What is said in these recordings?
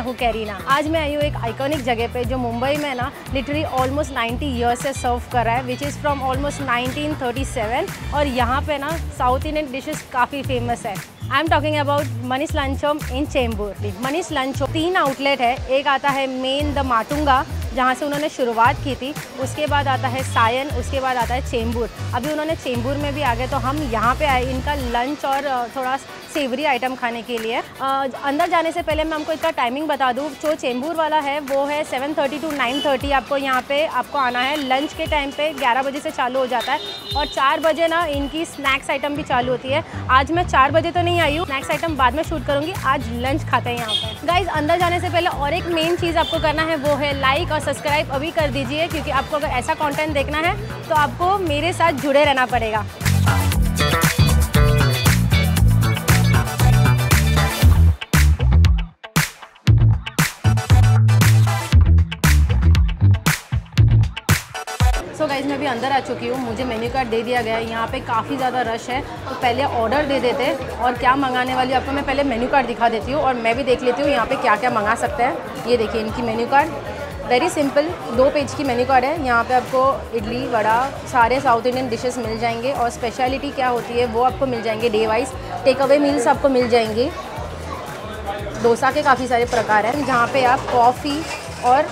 हूँ कैरीना। आज मैं आई हूँ एक आइकॉनिक जगह पे जो मुंबई में ना लिटरली ऑलमोस्ट 90 ईयर्स से सर्व कर रहा है, विच इज़ फ्रॉम ऑलमोस्ट 1937। और यहाँ पे ना साउथ इंडियन डिशेस काफ़ी फेमस है। I am talking about Manish Lunch Home in Chembur. Manish Lunch Home 3 outlet है। एक आता है मेन द माटुंगा, जहाँ से उन्होंने शुरुआत की थी। उसके बाद आता है सायन, उसके बाद आता है चेंबूर। अभी उन्होंने चेंबूर में भी आ गए, तो हम यहाँ पे आए इनका लंच और थोड़ा सेवरी आइटम खाने के लिए। अंदर जाने से पहले मैं आपको इसका टाइमिंग बता दूँ। जो चेंबूर वाला है वो है 7:30 to 9:30। आपको यहाँ पे आना है। लंच के टाइम पे 11 बजे से चालू हो जाता है और 4 बजे ना इनकी स्नैक्स आइटम भी चालू होती है। आज मैं 4 बजे तो नहीं आई हूँ, स्नैक्स आइटम बाद में शूट करूँगी। आज लंच खाते हैं यहाँ पे। गाइज, अंदर जाने से पहले और एक मेन चीज़ आपको करना है, वो है लाइक और सब्सक्राइब अभी कर दीजिए, क्योंकि आपको अगर ऐसा कंटेंट देखना है तो आपको मेरे साथ जुड़े रहना पड़ेगा। सो गाइज, मैं अभी अंदर आ चुकी हूँ। मुझे मेन्यू कार्ड दे दिया गया है। यहाँ पे काफ़ी ज़्यादा रश है, तो पहले ऑर्डर दे देते और क्या मंगाने वाली आपको मैं पहले मेन्यू कार्ड दिखा देती हूँ और मैं भी देख लेती हूँ यहाँ पे क्या क्या मंगा सकते हैं। ये देखिए इनकी menu card, very simple 2 page की मेन्यू कार्ड है। यहाँ पे आपको इडली वड़ा सारे साउथ इंडियन डिशेस मिल जाएंगे और स्पेशलिटी क्या होती है वो आपको मिल जाएंगे। Day wise take away meals आपको मिल जाएंगी। डोसा के काफ़ी सारे प्रकार हैं, जहाँ पे आप कॉफ़ी और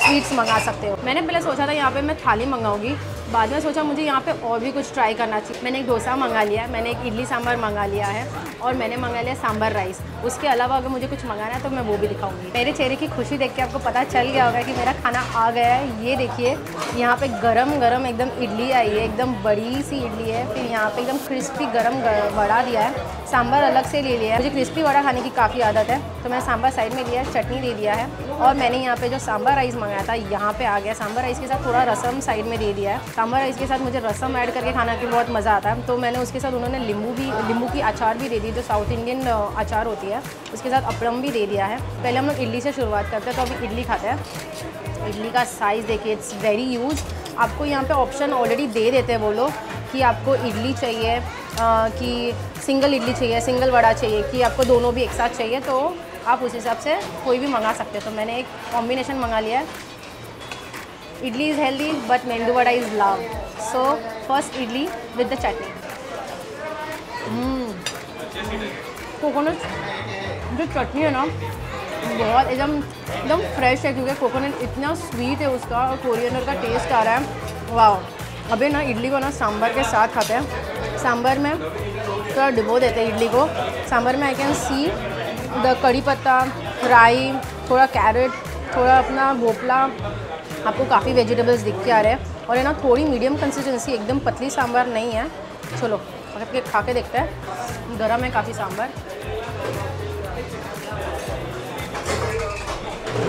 स्वीट्स मंगा सकते हो। मैंने पहले सोचा था यहाँ पे मैं थाली मंगाऊंगी, बाद में सोचा मुझे यहाँ पे और भी कुछ ट्राई करना चाहिए। मैंने एक डोसा मंगा लिया, मैंने एक इडली सांभर मंगा लिया है और मैंने मंगा लिया सांभर राइस। उसके अलावा अगर मुझे कुछ मंगाना है तो मैं वो भी दिखाऊंगी। मेरे चेहरे की खुशी देख के आपको पता चल गया होगा कि मेरा खाना आ गया है। ये देखिए यहाँ पे गरम गरम एकदम इडली आई है, एकदम बड़ी सी इडली है। फिर यहाँ पे एकदम क्रिस्पी गरम वड़ा दिया है, सांभर अलग से ले लिया है। मुझे क्रिस्पी वड़ा खाने की काफ़ी आदत है, तो मैंने सांभर साइड में लिया है, चटनी दे दिया है। और मैंने यहाँ पे जो सांभर राइस मंगाया था यहाँ पे आ गया। सांभर राइस के साथ थोड़ा रसम साइड में दे दिया है। सांभर राइस के साथ मुझे रसम ऐड करके खाना की बहुत मज़ा आता है, तो मैंने उसके साथ उन्होंने नींबू की अचार भी दे दी, जो साउथ इंडियन अचार होती है। उसके साथ अपरम भी दे दिया है। पहले हम लोग इडली से शुरुआत करते हैं, तो अभी इडली खाते हैं। इडली का साइज़ देखिए, इट्स वेरी ह्यूज। आपको यहाँ पे ऑप्शन ऑलरेडी दे देते हैं वो लोग कि आपको इडली चाहिए कि सिंगल इडली चाहिए, सिंगल वड़ा चाहिए, कि आपको दोनों भी एक साथ चाहिए, तो आप उस हिसाब से कोई भी मंगा सकते हो। तो मैंने एक कॉम्बिनेशन मंगा लिया है। इडली इज़ हेल्दी बट मेंदू vada is love. So first idli with the chutney. Coconut जो चटनी है ना बहुत एकदम फ्रेश है, क्योंकि कोकोनट इतना स्वीट है उसका और कोरिएंडर का टेस्ट आ रहा है। वाह। अभी ना इडली को ना सांभर के साथ खाते हैं। सांभर में थोड़ा डिबो देते हैं इडली को। सांभर में आई कैन सी द कड़ी पत्ता, राई, थोड़ा कैरेट, थोड़ा अपना भोपला, आपको काफ़ी वेजिटेबल्स दिख के आ रहे हैं। और है ना थोड़ी मीडियम कंसिस्टेंसी, एकदम पतली सांभर नहीं है। चलो अगर खा के देखते हैं। गरम है काफ़ी सांभर।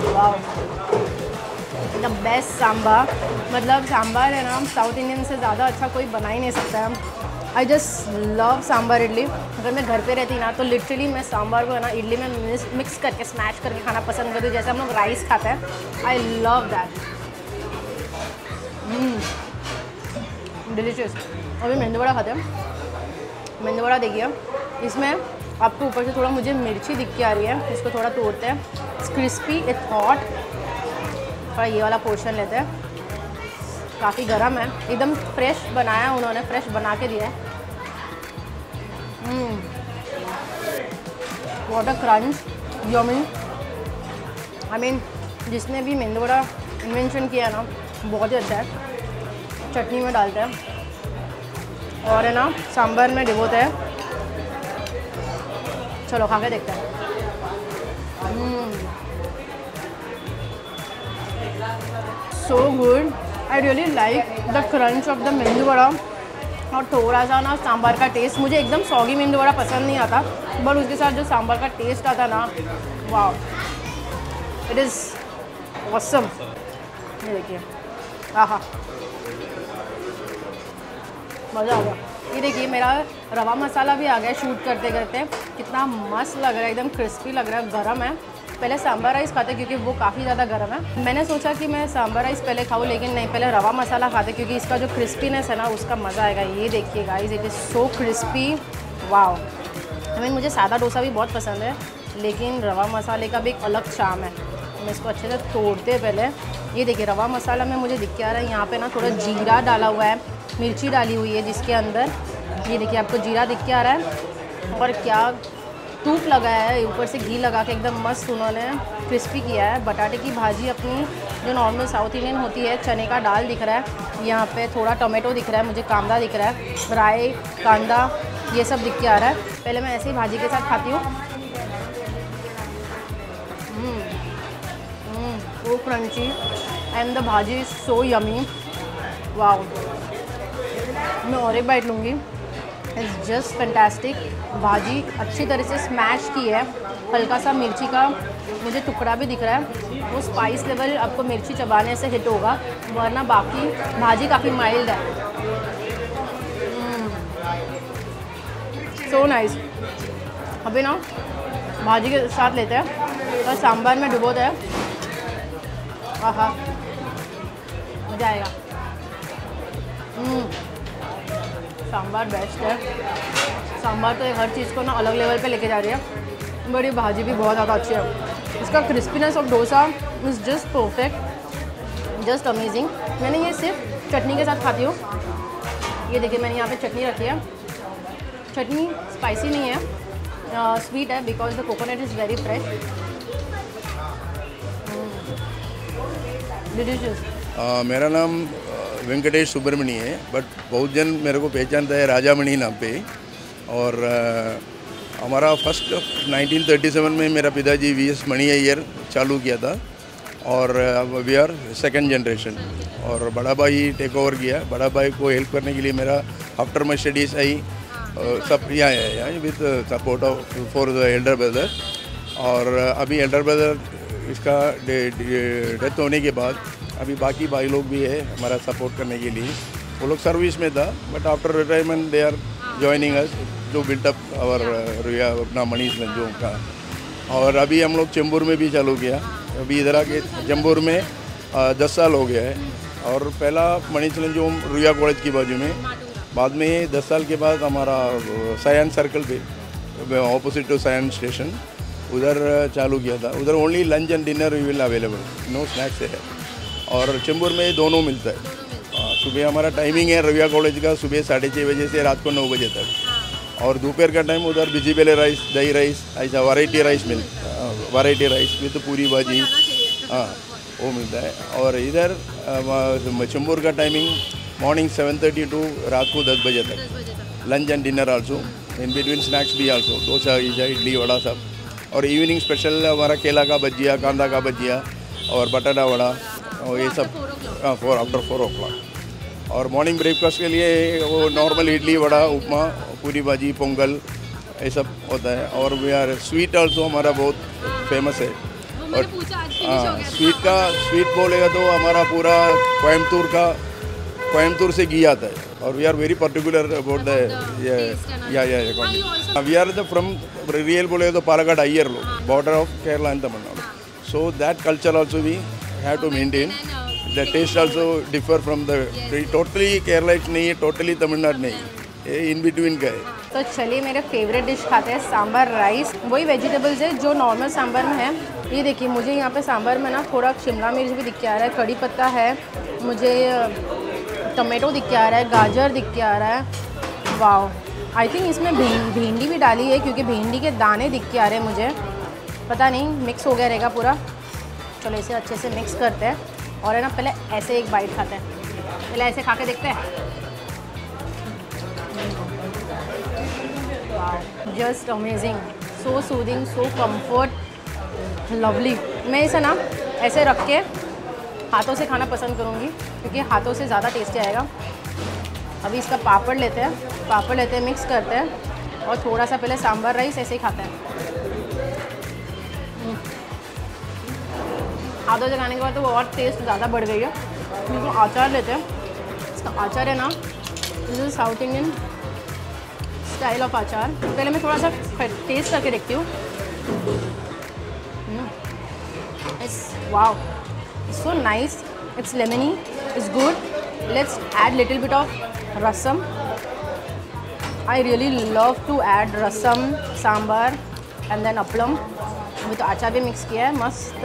वाह, द बेस्ट सांभर। मतलब सांभर है ना साउथ इंडियन से ज़्यादा अच्छा कोई बना ही नहीं सकता है। I just love sambar idli. अगर मैं घर पे रहती ना तो लिटरली मैं सांभर को है ना इडली में मिक्स करके स्मैश करके खाना पसंद करती हूँ, जैसे हम लोग राइस खाते हैं। I love that. डिलीशियस। अभी मेंदू वड़ा खाते हैं। मेंदू वड़ा देखिए, इसमें आपको ऊपर से थोड़ा मुझे मिर्ची दिख के आ रही है। इसको थोड़ा तोड़ते हैं। It's crispy, it's hot. थोड़ा ये वाला पोर्शन लेते हैं। काफ़ी गर्म है, एकदम फ्रेश बनाया उन्होंने, फ्रेश बना के दिया है। What a crunch, yummy. I mean जिसने भी मेंदू वड़ा इन्वेंशन किया है ना बहुत ही अच्छा है। चटनी में डालते हैं और है ना सांभर में डिबोते हैं। चलो खा के देखते हैं। So good. I really like the crunch of the मेंदू वड़ा और थोड़ा सा ना सांभर का टेस्ट। मुझे एकदम सॉगी मेंदू वड़ा पसंद नहीं आता, बट उसके साथ जो सांभर का टेस्ट आता ना, वाह, इट इज़ ऑसम। ये देखिए, आहा, मज़ा आ गया। ये देखिए मेरा रवा मसाला भी आ गया शूट करते करते। कितना मस्त लग रहा है, एकदम क्रिस्पी लग रहा है, गरम है। पहले सांभर राइस खाते क्योंकि वो काफ़ी ज़्यादा गर्म है। मैंने सोचा कि मैं सांभर राइस पहले खाऊं, लेकिन नहीं, पहले रवा मसाला खाते क्योंकि इसका जो क्रिस्पीनेस है ना उसका मज़ा आएगा। ये देखिए guys, it is so crispy. Wow. I mean मुझे सादा डोसा भी बहुत पसंद है, लेकिन रवा मसाले का भी एक अलग शाम है। हम इसको अच्छे से तोड़ते हैं पहले। ये देखिए रवा मसाला में मुझे दिख क्या रहा है, यहाँ पे ना थोड़ा जीरा डाला हुआ है, मिर्ची डाली हुई है जिसके अंदर। ये देखिए आपको जीरा दिख के आ रहा है। और क्या तूप लगाया है, ऊपर से घी लगा के एकदम मस्त उन्होंने क्रिस्पी किया है। बटाटे की भाजी अपनी जो नॉर्मल साउथ इंडियन होती है, चने का दाल दिख रहा है, यहाँ पे थोड़ा टोमेटो दिख रहा है, मुझे कांदा दिख रहा है, राई कांदा ये सब दिख के आ रहा है। पहले मैं ऐसे ही भाजी के साथ खाती हूँ। वो क्रंची एंड द भाजी इज़ सो यमी। वाओ, मैं और एक बाइट लूँगी। It's just fantastic. भाजी अच्छी तरह से स्मैश की है, हल्का सा मिर्ची का मुझे टुकड़ा भी दिख रहा है। वो स्पाइस लेवल आपको मिर्ची चबाने से हिट होगा, वरना बाकी भाजी काफ़ी माइल्ड है। So nice. अभी ना भाजी के साथ लेते हैं और सांभर में डुबोते हैं। आहा, मज़ा आएगा। सांभर बेस्ट है। सांभर तो हर चीज़ को ना अलग लेवल पे लेके जा रही है। बड़ी भाजी भी बहुत ज़्यादा अच्छी है। इसका crispiness of dosa is just perfect, just amazing. मैंने ये सिर्फ चटनी के साथ खाती हूँ। ये देखिए मैंने यहाँ पे चटनी रखी है। चटनी स्पाइसी नहीं है, स्वीट है because the coconut is very fresh. Delicious. मेरा नाम वेंकटेश सुब्रमणी है, बट बहुत जन मेरे को पहचानता है राजामणि नाम पे। और हमारा फर्स्ट 1937 में मेरा पिताजी वीएस मणि अय्यर चालू किया था, और अब वी आर सेकेंड जनरेशन। और बड़ा भाई टेक ओवर किया। बड़ा भाई को हेल्प करने के लिए मेरा आफ्टर माई स्टडीज़ आई सब यहाँ with support of for the Elder brother. और अभी एल्डर ब्रदर इसका डेथ होने के बाद अभी बाकी भाई लोग भी है हमारा सपोर्ट करने के लिए। वो लोग सर्विस में था, but after retirement they are joining us जो बिल्ट अप आवर रुया अपना मनीष लंजों का। और अभी हम लोग चेंबूर में भी चालू किया। अभी इधर आके चेंबूर में 10 साल हो गया है। और पहला मनीष लंजों रुया कॉलेज की बाजू में, बाद में 10 साल के बाद हमारा सायन सर्कल पे ऑपोजिट टू सायन स्टेशन उधर चालू किया था। उधर only lunch and dinner will available, no snacks है। और चेंबूर में दोनों मिलता है। सुबह हमारा टाइमिंग है रविया कॉलेज का, सुबह 6:30 बजे से रात को 9 बजे तक। और दोपहर का टाइम उधर बिजीबेले राइस, दही राइस, ऐसा variety rice variety rice with पूरी भाजी, हाँ वो मिलता है। और इधर चेंबूर का टाइमिंग मॉर्निंग 7:30 टू रात को 10 बजे तक। Lunch and dinner also, in between snacks भी आल्सो, डोसा इडली वड़ा सब। और इवनिंग स्पेशल हमारा केला का भजिया, कांदा का भजिया और बटाटा वड़ा और ये सब आफ्टर 4 o'clock। और मॉर्निंग ब्रेकफास्ट के लिए वो नॉर्मल इडली वड़ा, उपमा, पूरी भाजी, पोंगल ये सब होता है। और वी आर स्वीट आल्सो हमारा बहुत फेमस है। और स्वीट बोलेगा तो हमारा पूरा कोयम्बतूर से घी आता है। और we are very particular about the we are the from real बोलेगा तो पालक्काड अय्यर लोग, border of Kerala and Tamil Nadu. So that culture also we have to maintain. The taste also differ from the totally Kerala नहीं है, टोटली तमिलनाडु नहीं, ये इन बिटवीन का है। तो चलिए मेरे फेवरेट डिश खाते हैं, सांभर राइस। वही वेजिटेबल्स है जो नॉर्मल सांभर में है। ये देखिए मुझे यहाँ पे सांभर में ना थोड़ा शिमला मिर्च भी दिख के आ रहा है, कड़ी पत्ता है, मुझे टमाटो दिख के आ रहा है, गाजर दिख के आ रहा है। वाओ, आई थिंक इसमें भिंडी भी डाली है क्योंकि भिंडी के दाने दिख के आ रहे हैं मुझे, पता नहीं मिक्स हो गया रहेगा पूरा। चलो इसे अच्छे से मिक्स करते हैं और है ना पहले ऐसे एक बाइट खाते हैं। पहले ऐसे खा के देखते हैं। जस्ट अमेजिंग, सो सूदिंग, सो कंफर्ट, लवली। मैं इसे ना ऐसे रख के हाथों से खाना पसंद करूँगी क्योंकि हाथों से ज़्यादा टेस्टी आएगा। अभी इसका पापड़ लेते हैं, मिक्स करते हैं और थोड़ा सा पहले सांभर राइस ऐसे ही खाते हैं। हाथों से खाने के बाद तो वो और टेस्ट ज़्यादा बढ़ गई है। तो अचार लेते हैं। इसका अचार है ना, this is south Indian style of achar. पहले मैं थोड़ा सा टेस्ट करके देखती हूँ। It's wow, it's so nice, it's lemony, it's good. Let's add little bit of rasam. I really love to add rasam, sambar and then appalam with आचार भी mix किया है, मस्त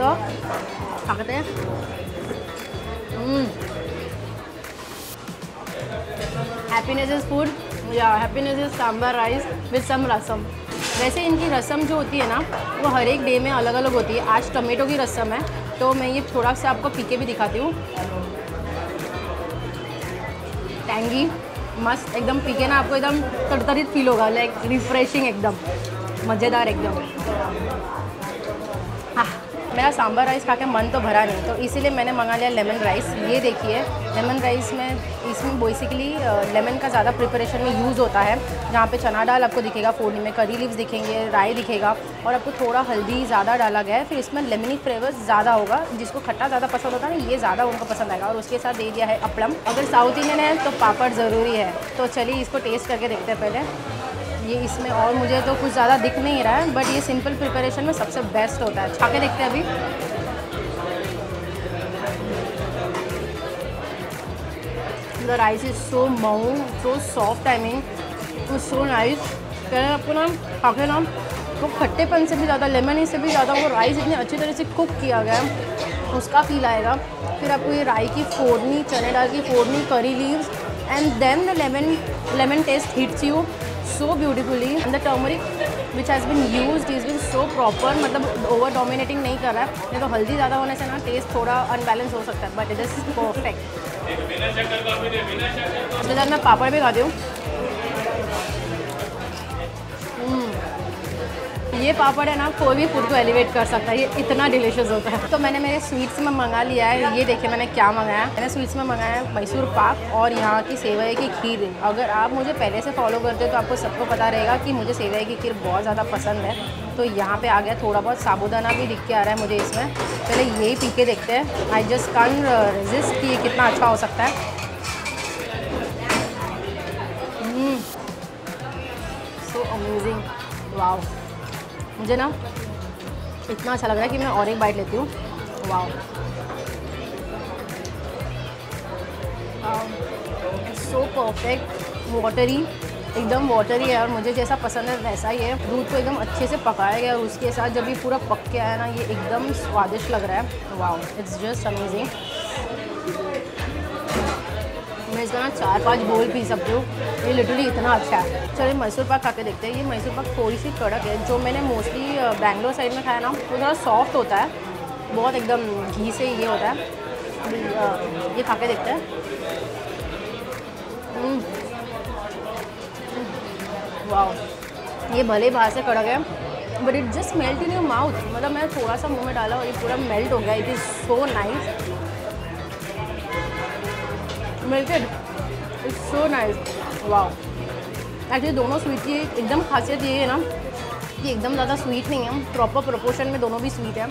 खाते हैं। हैप्पीनेस इज़ फूड, या happiness is sambar rice with some rasam. वैसे इनकी रसम जो होती है ना वो हर एक डे में अलग अलग होती है। आज टमेटो की रसम है तो मैं ये थोड़ा सा आपको पी के भी दिखाती हूँ। टैंगी, मस्त एकदम, पी के ना आपको एकदम तरतरीत फील होगा, लाइक रिफ्रेशिंग, एकदम मज़ेदार एकदम। हाँ, मेरा सांभर राइस खा के मन तो भरा नहीं, तो इसीलिए मैंने मंगा लिया लेमन राइस। ये देखिए लेमन राइस में, इसमें बेसिकली लेमन का ज़्यादा प्रिपरेशन में यूज़ होता है। जहाँ पे चना दाल आपको दिखेगा फोड़नी में, करी लीव्स दिखेंगे, राई दिखेगा, और आपको थोड़ा हल्दी ज़्यादा डाला गया है। फिर इसमें लेमनी फ्लेवर ज़्यादा होगा, जिसको खट्टा ज़्यादा पसंद होता है ना, ये ज़्यादा उनको पसंद आएगा। और उसके साथ दे दिया है अपलम। अगर साउथ इंडियन है तो पापड़ ज़रूरी है। तो चलिए इसको टेस्ट करके देखते हैं पहले। ये इसमें और मुझे तो कुछ ज़्यादा दिख नहीं रहा है, बट ये सिंपल प्रिपरेशन में सबसे बेस्ट होता है। खा के देखते हैं अभी। The rice is so mow, so soft, I mean so nice. पहले आपको ना खा के ना वो खट्टेपन से भी ज़्यादा, लेमन से भी ज़्यादा वो राइस इतनी अच्छी तरह से कुक किया गया है उसका फील आएगा। फिर आपको ये राई की फोड़नी, चने दाल की फोड़नी, curry leaves, and then the lemon taste hits you so beautifully, and the turmeric which has been used is been so proper, मतलब ओवर डोमिनेटिंग नहीं कर रहा है। नहीं तो हल्दी ज़्यादा होने से ना टेस्ट थोड़ा अनबैलेंस हो सकता है, बट इट इज़ परफेक्ट। उसके साथ मैं पापड़ भी खाती हूँ। ये पापड़ है ना, कोई भी फूड को एलिवेट कर सकता है, ये इतना डिलीशियस होता है। तो मैंने मेरे स्वीट्स में मंगा लिया है। ये देखिए मैंने क्या मंगाया। मैंने स्वीट्स में मंगाया है मैसूर पाक और यहाँ की सेवई की खीर। अगर आप मुझे पहले से फॉलो करते हो तो आपको सबको पता रहेगा कि मुझे सेवई की खीर बहुत ज़्यादा पसंद है। तो यहाँ पे आ गया, थोड़ा बहुत साबूदाना भी दिख के आ रहा है मुझे इसमें। पहले यही पी के देखते हैं। आई जस्ट कांट रेजिस्ट कि ये कितना अच्छा हो सकता है। So amazing, wow. मुझे ना इतना अच्छा लग रहा है कि मैं और एक बाइट लेती हूँ। वाओ, सो परफेक्ट, वाटरी, एकदम वाटरी है और मुझे जैसा पसंद है वैसा ही है। दूध को एकदम अच्छे से पकाया गया और उसके साथ जब ये पूरा पक के आया ना, ये एकदम स्वादिष्ट लग रहा है। Wow, it's just amazing. मैं इसका ना 4-5 बोल पी सकती हूँ, ये लिटरली इतना अच्छा है। चलिए मैसूर पाक खा के देखते हैं। ये मैसूर पाक थोड़ी सी कड़क है। जो मैंने मोस्टली बैंगलोर साइड में खाया ना, वो थोड़ा सॉफ्ट होता है, बहुत एकदम घी से ये होता है। ये खा के देखते हैं। वाओ, ये भले बाहर से कड़क है but it just melt in your mouth. मतलब मैं थोड़ा सा मुँह में डाला और ये पूरा मेल्ट हो गया। It is so nice, melted, it's so nice. Wow, actually दोनों स्वीट की एकदम खासियत ये है ना कि एकदम ज़्यादा स्वीट नहीं है, प्रॉपर प्रोपोर्शन में दोनों भी स्वीट है।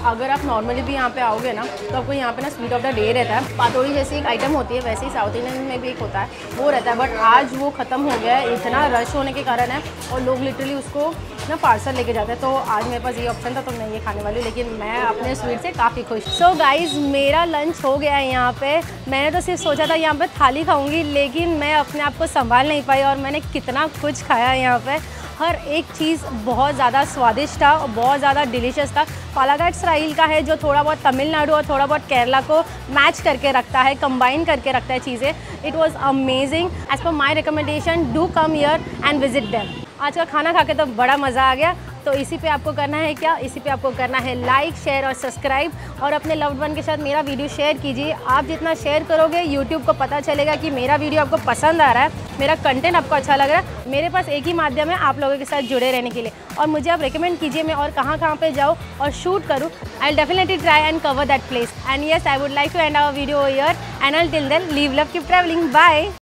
अगर आप नॉर्मली भी यहाँ पे आओगे ना तो आपको यहाँ पे ना स्वीट ऑफ द डे रहता है। पातोड़ी जैसी एक आइटम होती है, वैसे ही साउथ इंडियन में भी एक होता है, वो रहता है। बट आज वो ख़त्म हो गया है, इतना रश होने के कारण है और लोग लिटरली उसको ना पार्सल लेके जाते हैं। तो आज मेरे पास ये ऑप्शन था तो मैं ये खाने वाली हूँ, लेकिन मैं अपने स्वीट से काफ़ी खुश। सो गाइज़, मेरा लंच हो गया है यहाँ पे। मैंने तो सिर्फ सोचा था यहाँ पे थाली खाऊंगी, लेकिन मैं अपने आप को संभाल नहीं पाई और मैंने कितना कुछ खाया है यहाँ पे। हर एक चीज़ बहुत ज़्यादा स्वादिष्ट था और बहुत ज़्यादा डिलीशियस था। पालाकाड स्टाइल का है, जो थोड़ा बहुत तमिलनाडु और थोड़ा बहुत केरला को मैच करके रखता है, कंबाइन करके रखता है चीज़ें। It was amazing. As per my recommendation, do come here and visit them. आज का खाना खा के तो बड़ा मज़ा आ गया। तो इसी पे आपको करना है क्या, इसी पे आपको करना है लाइक, शेयर और सब्सक्राइब, और अपने लव्ड वन के साथ मेरा वीडियो शेयर कीजिए। आप जितना शेयर करोगे यूट्यूब को पता चलेगा कि मेरा वीडियो आपको पसंद आ रहा है, मेरा कंटेंट आपको अच्छा लग रहा है। मेरे पास एक ही माध्यम है आप लोगों के साथ जुड़े रहने के लिए, और मुझे आप रिकमेंड कीजिए मैं और कहाँ कहाँ पे जाऊँ और शूट करूँ। I will definitely try and cover that place. And yes, I would like to end our video here, and till then leave love, keep travelling, bye.